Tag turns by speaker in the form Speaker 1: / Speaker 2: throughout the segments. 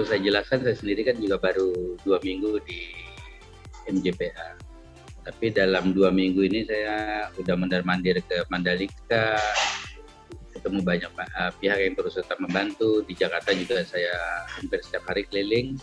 Speaker 1: saya jelaskan, saya sendiri kan juga baru 2 minggu di MGPA. Tapi dalam 2 minggu ini saya udah mondar-mandir ke Mandalika, ketemu banyak pihak yang terus serta membantu. Di Jakarta juga saya hampir setiap hari keliling.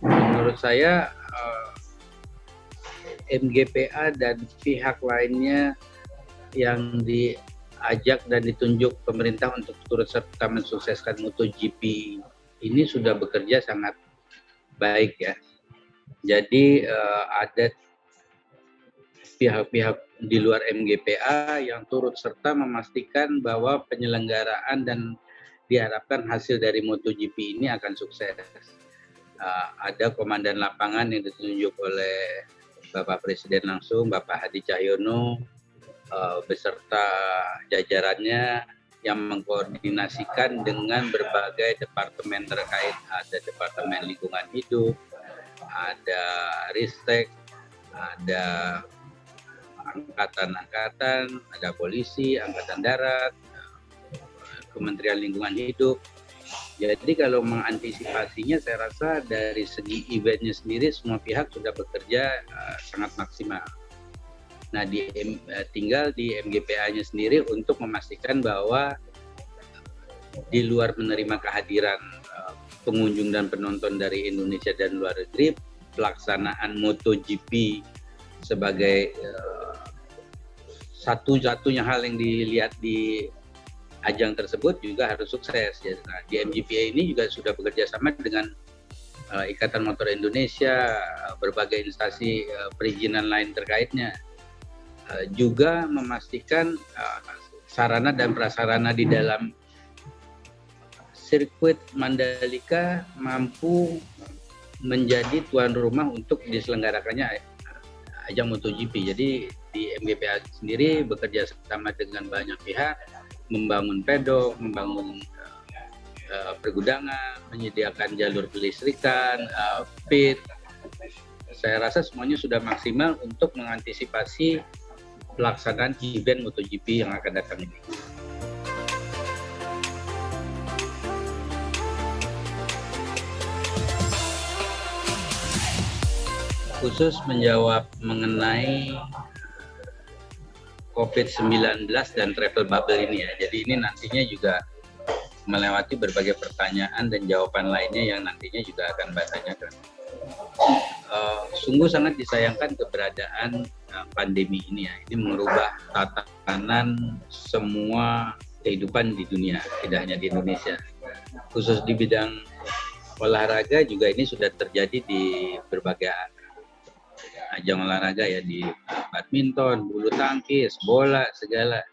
Speaker 1: Menurut saya MGPA dan pihak lainnya yang diajak dan ditunjuk pemerintah untuk turut serta mensukseskan MotoGP ini sudah bekerja sangat baik ya. Jadi ada pihak-pihak di luar MGPA yang turut serta memastikan bahwa penyelenggaraan dan diharapkan hasil dari MotoGP ini akan sukses. Ada komandan lapangan yang ditunjuk oleh Bapak Presiden langsung, Bapak Hadi Cahyono, beserta jajarannya yang mengkoordinasikan dengan berbagai departemen terkait. Ada Departemen Lingkungan Hidup, ada Ristek, ada angkatan-angkatan, ada polisi, angkatan darat, Kementerian Lingkungan Hidup. Jadi kalau mengantisipasinya, saya rasa dari segi eventnya sendiri semua pihak sudah bekerja sangat maksimal. Nah, tinggal di MGPA-nya sendiri untuk memastikan bahwa di luar menerima kehadiran pengunjung dan penonton dari Indonesia dan luar negeri, pelaksanaan MotoGP sebagai satu-satunya hal yang dilihat di ajang tersebut juga harus sukses. Nah, di MGPA ini juga sudah bekerja sama dengan Ikatan Motor Indonesia, berbagai instansi perizinan lain terkaitnya, juga memastikan sarana dan prasarana di dalam sirkuit Mandalika mampu menjadi tuan rumah untuk diselenggarakannya ajang MotoGP. Jadi di MGPA sendiri bekerja sama dengan banyak pihak, membangun pedok, membangun pergudangan, menyediakan jalur kelistrikan, pit. Saya rasa semuanya sudah maksimal untuk mengantisipasi pelaksanaan event MotoGP yang akan datang ini. Khusus menjawab mengenai COVID-19 dan travel bubble ini ya. Jadi ini nantinya juga melewati berbagai pertanyaan dan jawaban lainnya yang nantinya juga akan Mbak tanyakan. Sungguh sangat disayangkan keberadaan pandemi ini ya. Ini merubah tatanan semua kehidupan di dunia, tidak hanya di Indonesia. Khusus di bidang olahraga juga ini sudah terjadi di berbagai ajang olahraga ya, di badminton, bulu tangkis, bola, segala.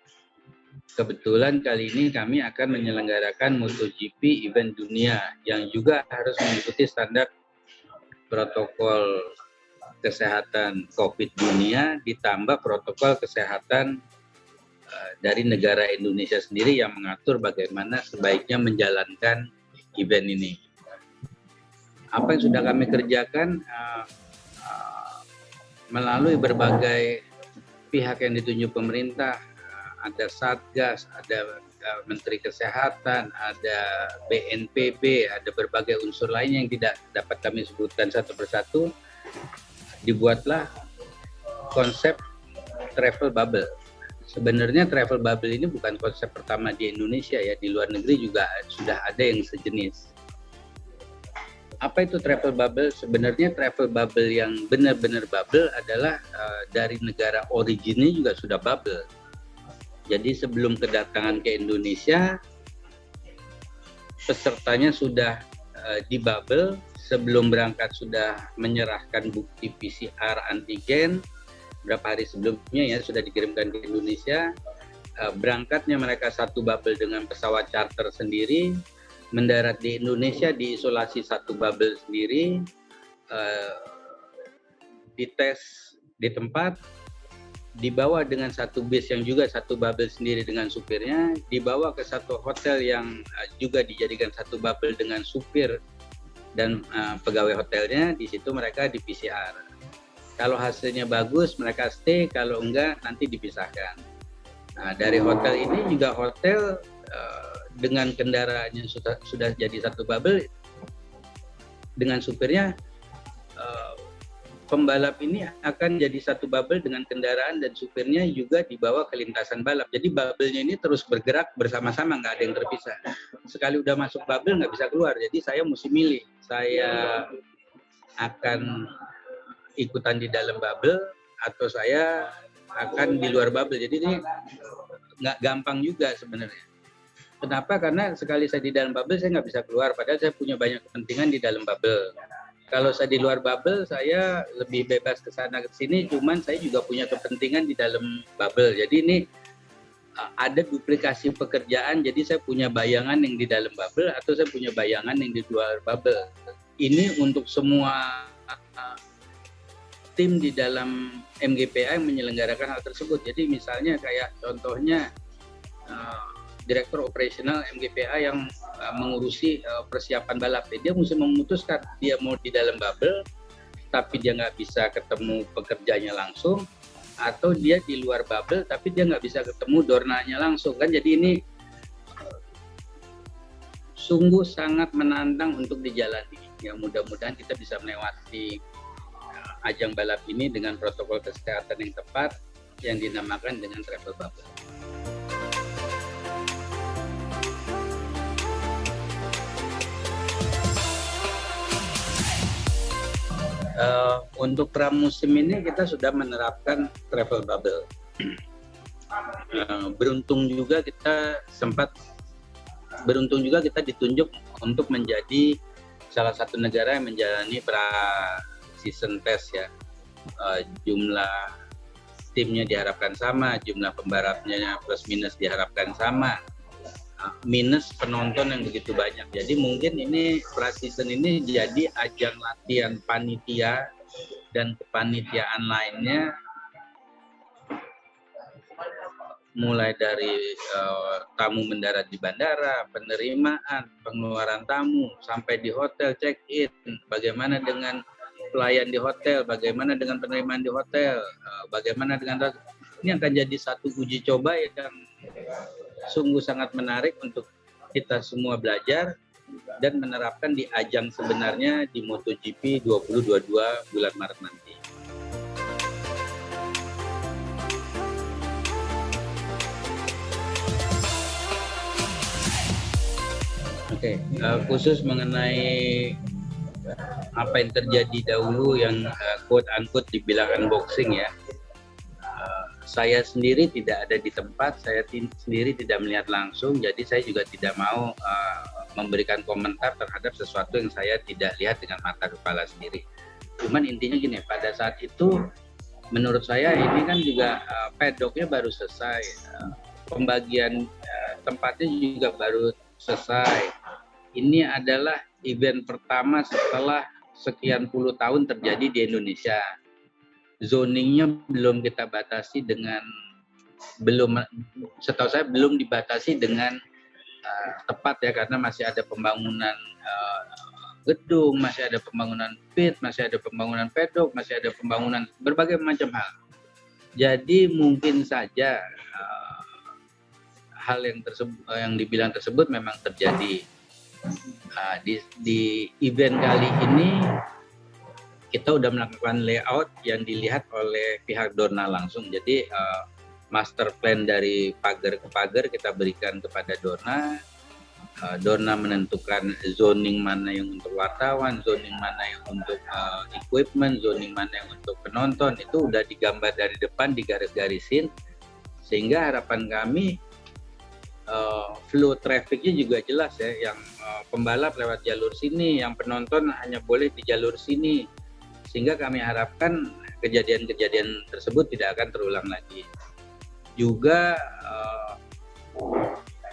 Speaker 1: Kebetulan kali ini kami akan menyelenggarakan MotoGP event dunia yang juga harus mengikuti standar protokol kesehatan COVID dunia ditambah protokol kesehatan dari negara Indonesia sendiri yang mengatur bagaimana sebaiknya menjalankan event ini. Apa yang sudah kami kerjakan melalui berbagai pihak yang ditunjuk pemerintah, ada Satgas, ada Menteri Kesehatan, ada BNPB, ada berbagai unsur lain yang tidak dapat kami sebutkan satu persatu, dibuatlah konsep travel bubble. Sebenarnya travel bubble ini bukan konsep pertama di Indonesia ya, di luar negeri juga sudah ada yang sejenis. Apa itu travel bubble? Sebenarnya travel bubble yang benar-benar bubble adalah dari negara originnya juga sudah bubble. Jadi sebelum kedatangan ke Indonesia, pesertanya sudah di bubble, sebelum berangkat sudah menyerahkan bukti PCR antigen, berapa hari sebelumnya ya sudah dikirimkan ke Indonesia. Berangkatnya mereka satu bubble dengan pesawat charter sendiri, mendarat di Indonesia diisolasi satu bubble sendiri, dites di tempat, dibawa dengan satu bis yang juga satu bubble sendiri dengan supirnya, dibawa ke satu hotel yang juga dijadikan satu bubble dengan supir dan pegawai hotelnya. Di situ mereka di PCR. Kalau hasilnya bagus mereka stay, kalau enggak nanti dipisahkan. Nah, dari hotel ini juga hotel dengan kendaraannya sudah jadi satu bubble, dengan supirnya, pembalap ini akan jadi satu bubble dengan kendaraan dan supirnya juga dibawa ke lintasan balap. Jadi bubble-nya ini terus bergerak bersama-sama, nggak ada yang terpisah. Sekali udah masuk bubble nggak bisa keluar. Jadi saya mesti milih. Saya akan ikutan di dalam bubble atau saya akan di luar bubble. Jadi ini nggak gampang juga sebenarnya. Kenapa? Karena sekali saya di dalam bubble saya nggak bisa keluar. Padahal saya punya banyak kepentingan di dalam bubble. Kalau saya di luar bubble, saya lebih bebas ke sana ke sini, cuman saya juga punya kepentingan di dalam bubble. Jadi ini ada duplikasi pekerjaan, jadi saya punya bayangan yang di dalam bubble atau saya punya bayangan yang di luar bubble. Ini untuk semua tim di dalam MGPA yang menyelenggarakan hal tersebut. Jadi misalnya kayak contohnya Direktur Operasional MGPA yang mengurusi persiapan balap. Dia mesti memutuskan dia mau di dalam bubble, tapi dia nggak bisa ketemu pekerjanya langsung, atau dia di luar bubble, tapi dia nggak bisa ketemu dornanya langsung. Kan jadi ini sungguh sangat menantang untuk dijalani. Ya mudah-mudahan kita bisa melewati ajang balap ini dengan protokol kesehatan yang tepat, yang dinamakan dengan travel bubble. Untuk pramusim ini kita sudah menerapkan travel bubble. Beruntung juga kita ditunjuk untuk menjadi salah satu negara yang menjalani pra-season test ya. Jumlah timnya diharapkan sama, jumlah pembalapnya plus minus diharapkan sama. Minus penonton yang begitu banyak. Jadi mungkin ini pra-season ini jadi ajang latihan panitia dan kepanitiaan lainnya, mulai dari tamu mendarat di bandara, penerimaan, pengeluaran tamu, sampai di hotel check-in, bagaimana dengan pelayan di hotel, bagaimana dengan penerimaan di hotel, bagaimana dengan ini akan jadi satu uji coba yang sungguh sangat menarik untuk kita semua belajar dan menerapkan di ajang sebenarnya di MotoGP 2022 bulan Maret nanti. Oke, khusus mengenai apa yang terjadi dahulu yang quote-unquote dibilang unboxing ya. Saya sendiri tidak ada di tempat, saya sendiri tidak melihat langsung, jadi saya juga tidak mau memberikan komentar terhadap sesuatu yang saya tidak lihat dengan mata kepala sendiri. Cuman intinya gini, pada saat itu menurut saya ini kan juga paddocknya baru selesai, pembagian tempatnya juga baru selesai. Ini adalah event pertama setelah sekian puluh tahun terjadi di Indonesia. Zoningnya belum kita batasi dengan setahu saya belum dibatasi dengan tepat ya, karena masih ada pembangunan gedung, masih ada pembangunan pit, masih ada pembangunan pedok, masih ada pembangunan berbagai macam hal. Jadi mungkin saja hal yang dibilang tersebut memang terjadi. Di event kali ini kita udah melakukan layout yang dilihat oleh pihak Dorna langsung. Jadi master plan dari pagar ke pagar kita berikan kepada Dorna. Dorna menentukan zoning mana yang untuk wartawan, zoning mana yang untuk equipment, zoning mana yang untuk penonton. Itu udah digambar dari depan, digaris-garisin. Sehingga harapan kami flow trafficnya juga jelas ya. Yang pembalap lewat jalur sini, yang penonton hanya boleh di jalur sini. Sehingga kami harapkan kejadian-kejadian tersebut tidak akan terulang lagi. Juga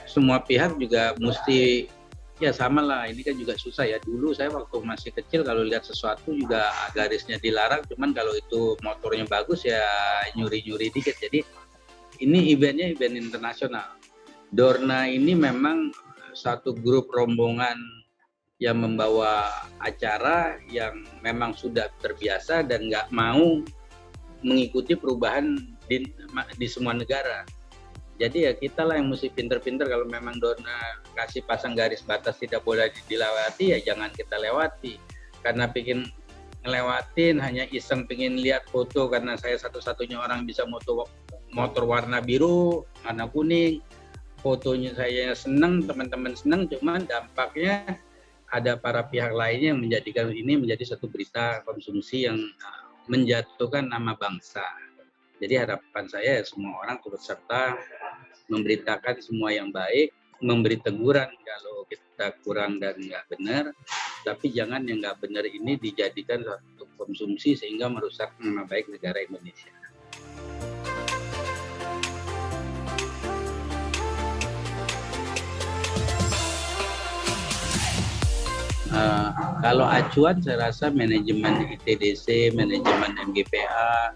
Speaker 1: semua pihak juga mesti ya sama lah, ini kan juga susah ya. Dulu saya waktu masih kecil kalau lihat sesuatu juga garisnya dilarang, cuman kalau itu motornya bagus ya nyuri-nyuri dikit. Jadi ini eventnya event internasional. Dorna ini memang satu grup rombongan yang membawa acara yang memang sudah terbiasa dan nggak mau mengikuti perubahan di semua negara. Jadi ya kita lah yang mesti pinter-pinter, kalau memang Dorna kasih pasang garis batas tidak boleh dilewati ya jangan kita lewati. karena pengen ngelewatin, hanya iseng pengen lihat foto karena saya satu-satunya orang bisa motor warna biru, warna kuning. Fotonya saya senang, teman-teman senang, cuman dampaknya ada para pihak lainnya yang menjadikan ini menjadi satu berita konsumsi yang menjatuhkan nama bangsa. Jadi harapan saya semua orang turut serta memberitakan semua yang baik, memberi teguran kalau kita kurang dan nggak benar, tapi jangan yang nggak benar ini dijadikan suatu konsumsi sehingga merusak nama baik negara Indonesia. Kalau acuan saya rasa manajemen ITDC, manajemen MGPA,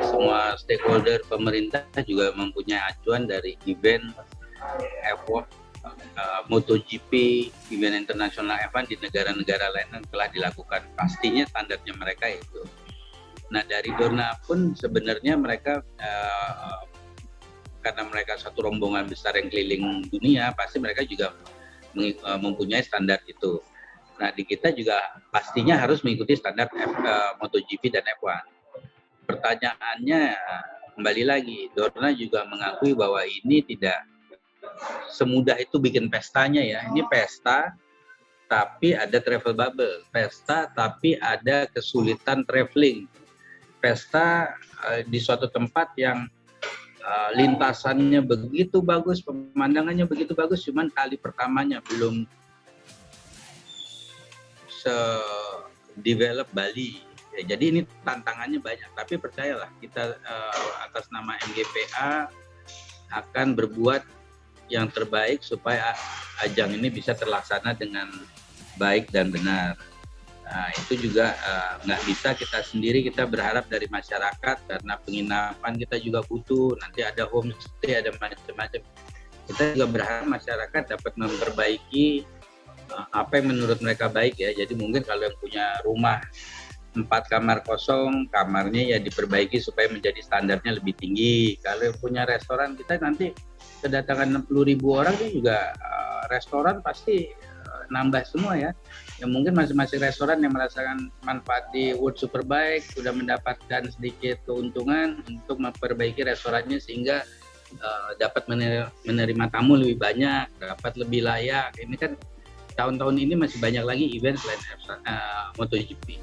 Speaker 1: semua stakeholder pemerintah juga mempunyai acuan dari event F1, MotoGP, event internasional F1 di negara-negara lain yang telah dilakukan. Pastinya standarnya mereka itu. Nah dari Dorna pun sebenarnya mereka karena mereka satu rombongan besar yang keliling dunia, pasti mereka juga mempunyai standar itu. Nah di kita juga pastinya harus mengikuti standar MotoGP dan F1. Pertanyaannya kembali lagi, Dorna juga mengakui bahwa ini tidak semudah itu bikin pestanya ya. Ini pesta tapi ada travel bubble, pesta tapi ada kesulitan traveling, pesta di suatu tempat yang lintasannya begitu bagus, pemandangannya begitu bagus, cuman kali pertamanya belum se-develop Bali. Ya, jadi ini tantangannya banyak, tapi percayalah kita atas nama MGPA akan berbuat yang terbaik supaya ajang ini bisa terlaksana dengan baik dan benar. Nah, itu juga nggak bisa kita sendiri, kita berharap dari masyarakat karena penginapan kita juga butuh, nanti ada homestay, ada macam-macam. Kita juga berharap masyarakat dapat memperbaiki apa yang menurut mereka baik ya. Jadi mungkin kalau yang punya rumah 4 kamar kosong, kamarnya ya diperbaiki supaya menjadi standarnya lebih tinggi. Kalau yang punya restoran, kita nanti kedatangan 60.000 orang itu juga restoran pasti nambah semua ya. Yang mungkin masing-masing restoran yang merasakan manfaat di World Superbike sudah mendapatkan sedikit keuntungan untuk memperbaiki restorannya sehingga dapat menerima tamu lebih banyak, dapat lebih layak. Ini kan tahun-tahun ini masih banyak lagi event selain MotoGP.